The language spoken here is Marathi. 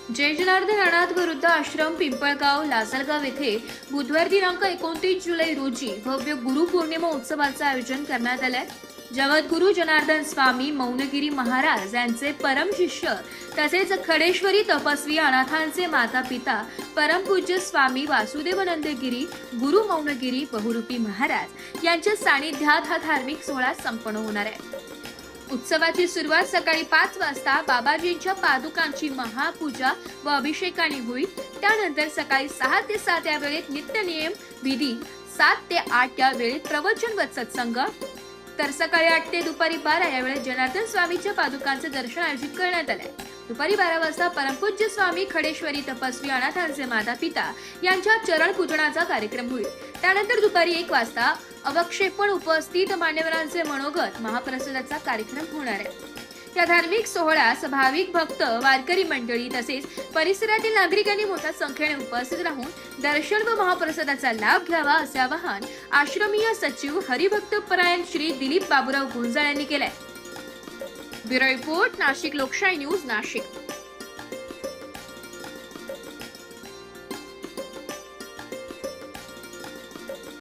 जय जनार्दन अनाथ वृद्ध आश्रम पिंपळगाव लासलगाव येथे बुधवार दिनांक 29 जुलै रोजी भव्य गुरुपौर्णिमा उत्सवाचे आयोजन करण्यात आले। जगद्गुरु जनार्दन स्वामी मौनगिरी महाराज यांचे परम शिष्य तसेच खडेश्वरी तपस्वी अनाथांचे माता पिता परमपूज्य स्वामी वासुदेवानंद गिरी गुरु मौनगिरी बहुरूपी महाराज यांच्या सानिध्यात हा धार्मिक सोहळा संपन्न होणार आहे। उत्सवाची सुरुवात सकाळी 5 वाजता बाबाजींच्या पादुकांची महापूजा व अभिषेकाने होईल। त्यानंतर सकाळी 6 ते 7 या वेळेत नित्यनियम विधी, 7 ते 8 या वेळेत प्रवचन व सत्संग, तर सकाळी 8 ते दुपारी 12 या वेळेत जनार्दन स्वामीच्या पादुकांचे दर्शन आयोजित करण्यात आले। दुपारी 12 वाजता परमपूज्य स्वामी खडेश्वरी तपस्वी अनाथांचे माता पिता यांच्या चरण पूजनाचा कार्यक्रम होईल। त्यानंतर दुपारी 1 वाजता अवक्षेपण उपस्थित मान्यवरांचे मनोगत महाप्रसादाचा कार्यक्रम होणार आहे। या धार्मिक सोहळ्यास भाविक भक्त, वारकरी मंडळी तसेच परिसरातील नागरिकांनी मोठ्या संख्येने उपस्थित राहून दर्शन व महाप्रसादाचा लाभ घ्यावा असे आवाहन आश्रमीय सचिव हरिभक्त परायण श्री दिलीप बाबूराव गुंजाळ यांनी केले। ब्युरो रिपोर्ट, नाशिक लोकशाही न्यूज, नाशिक।